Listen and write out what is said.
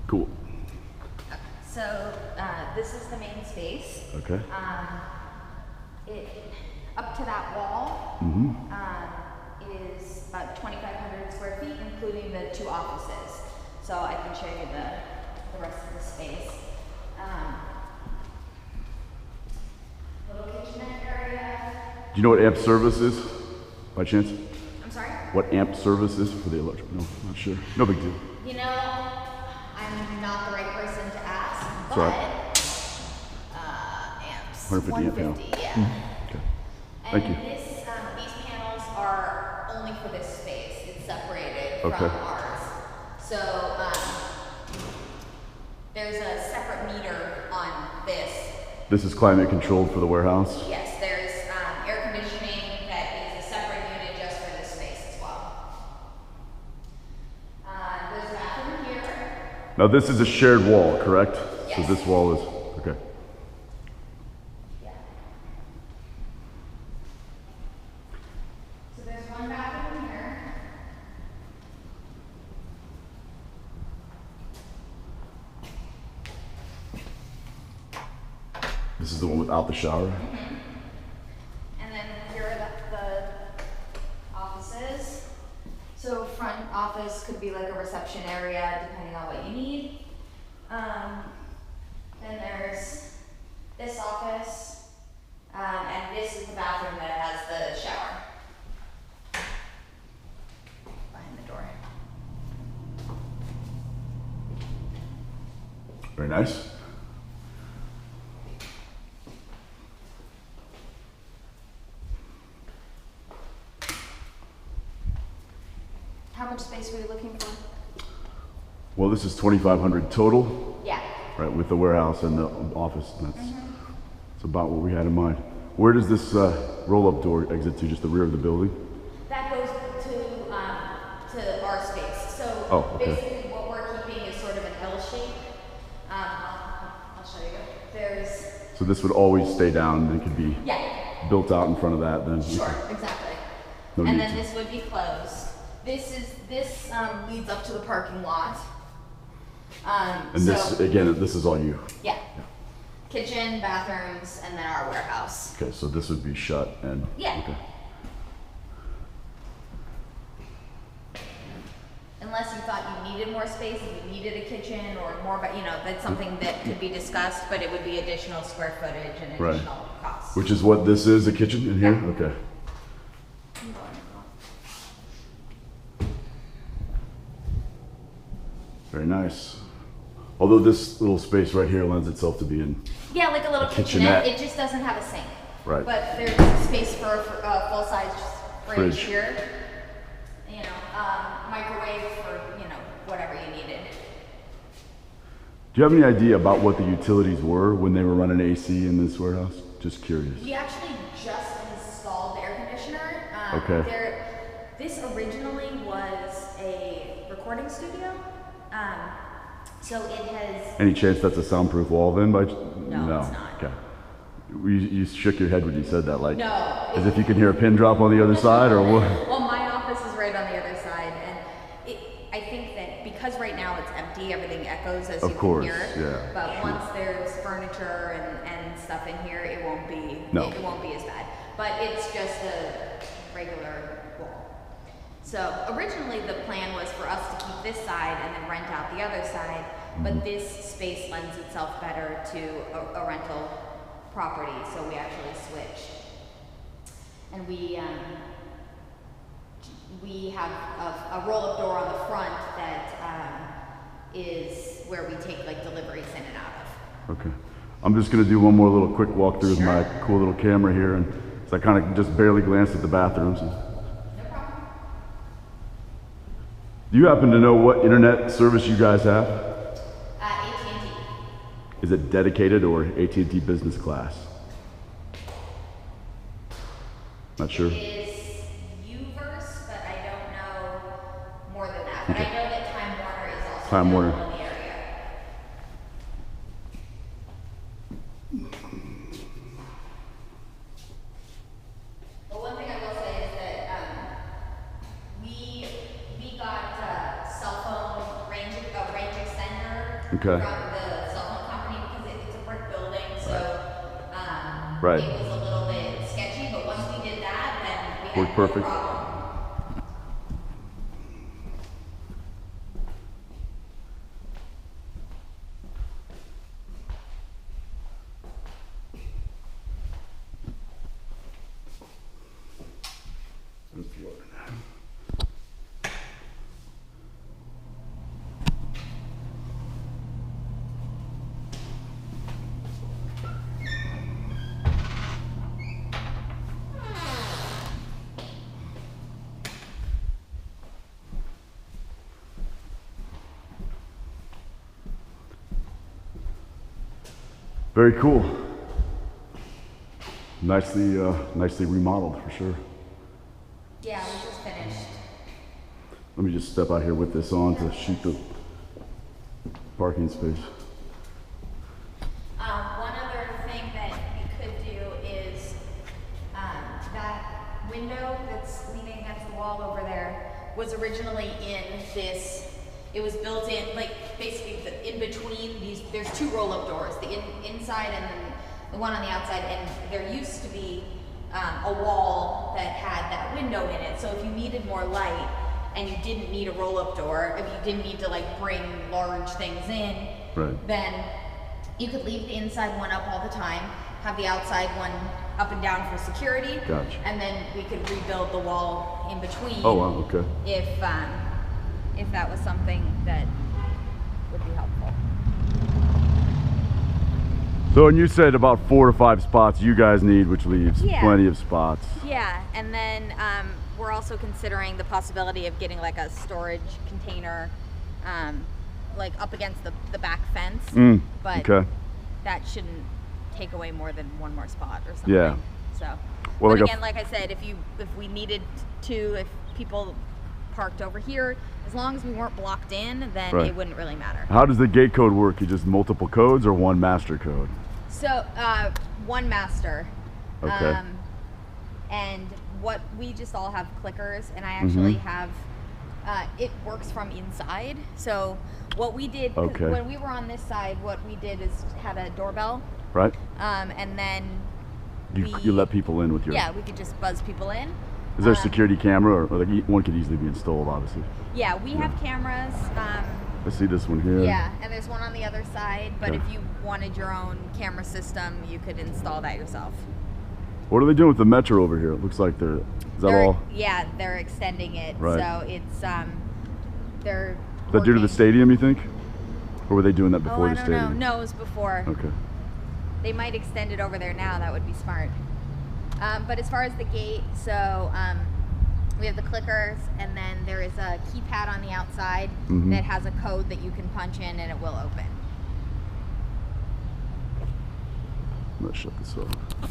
Cool. So this is the main space. Okay. Up to that wall is about 2,500 square feet, including the 2 offices. So I can show you the rest of the space. Little kitchenette area. Do you know what amp service is, by chance? I'm sorry? What amp service is for the electric? No, not sure. No big deal. You know, I'm not the right person to ask, but Right. amps. 150 amp panel. 150, yeah. Okay. And Thank you. these panels are only for this space. It's separated from Okay. ours. So there's a separate meter on this. This is climate controlled for the warehouse? Yes, there's air conditioning that is a separate unit just for this space as well. There's a bathroom here. Now this is a shared wall, correct? Yes. So this wall is, okay. Yeah. So there's one bathroom here. This is the one without the shower? And then here are the offices. So front office could be like a reception area, depending on what you need. Then there's this office, and this is the bathroom that has the shower behind the door. Very nice. How much space were you looking for? Well, this is 2,500 total, Yeah. right, with the warehouse and the office. That's about what we had in mind. Where does this roll-up door exit to? Just the rear of the building? That goes to our space. So Oh, okay. basically what we're keeping is sort of an L shape. I'll show you. There's, So this would always stay down and it could be yeah, built out in front of that then? sure, exactly. No And need then to- this would be closed. This leads up to the parking lot. And this, again, this is all you? Yeah. Kitchen, bathrooms, and then our warehouse. Okay, so this would be shut and? Yeah. Okay. Unless you thought you needed more space, if you needed a kitchen or more, but that's something that could be discussed, but it would be additional square footage and Right. additional costs. Which is what this is, a kitchen in here? Yeah. Okay. Very nice. Although this little space right here lends itself to being, Yeah, like a little kitchenette. kitchenette. It just doesn't have a sink. Right. But there's space for a full-size fridge Fridge. here. Microwave for, whatever you needed. do you have any idea about what the utilities were when they were running AC in this warehouse? Just curious. We actually just installed the air conditioner. Okay. This originally was a recording studio. So it has, Any chance that's a soundproof wall then? No, it's not. Okay. You shook your head when you said that, like, no. as if you can hear a pin drop on the other side, or what? Well, my office is right on the other side, and I think that because right now it's empty, everything echoes as Of you course, can hear it. yeah, But sure. once there's furniture and stuff in here, it won't be No. it won't be as bad. But it's just a regular wall. So originally the plan was for us to keep this side and then rent out the other side, but this space lends itself better to a rental property, so we actually switched. And we have a roll-up door on the front that is where we take like deliveries in and out of. Okay. I'm just gonna do one more little quick walkthrough with Sure. my cool little camera here, and so I kind of just barely glanced at the bathrooms. No problem. Do you happen to know what internet service you guys have? AT&T. Is it dedicated or AT&T business class? Not sure. It is Uverse, but I don't know more than that. But Okay. I know that Time Warner is also Time Warner. available in the area. But one thing I will say is that we got a cell phone range extender Okay. from the cell phone company because it's a brick building, so Right. it was a little bit sketchy. But once we did that, then we had Worked no perfect. problem. Very cool. Nicely remodeled for sure. Yeah, we just finished. Let me just step out here with this on to shoot the parking space. One other thing that you could do is that window that's leaning against the wall over there was originally in this. It was built in, like basically in between these. There's two roll-up doors, the inside and then the one on the outside. And there used to be a wall that had that window in it. So if you needed more light and you didn't need a roll-up door, if you didn't need to like bring large things in, Right. then you could leave the inside one up all the time, have the outside one up and down for security, Gotcha. and then we could rebuild the wall in between. Oh wow. Okay. If that was something that would be helpful. So, and you said about 4 to 5 spots you guys need, which leaves Yeah. plenty of spots. Yeah, and then we're also considering the possibility of getting like a storage container, like up against the back fence. But Okay. that shouldn't take away more than one more spot or something. Yeah. So, Well, but like again, like I said, if we needed to, if people parked over here, as long as we weren't blocked in, then Right. it wouldn't really matter. How does the gate code work? You just multiple codes or one master code? So, one master. Okay. And what we just all have clickers, and I actually Mm-hmm. have. It works from inside. So what we did 'cause Okay. when we were on this side, what we did is had a doorbell, Right? and then You let people in with your. yeah, we could just buzz people in. Is there a security camera, or like one could easily be installed, obviously? Yeah, we have cameras. I see this one here. Yeah, and there's one on the other side. But Okay. if you wanted your own camera system, you could install that yourself. What are they doing with the metro over here? It looks like they're. Is that They're- all? Yeah, they're extending it. Right. So it's they're. Is that due to the working- stadium, you think? Or were they doing that Oh, before I the don't know. stadium? No, it was before. Okay. They might extend it over there now. That would be smart. But as far as the gate, so we have the clickers, and then there is a keypad on the outside Mhm. that has a code that you can punch in, and it will open. I'm gonna shut this off.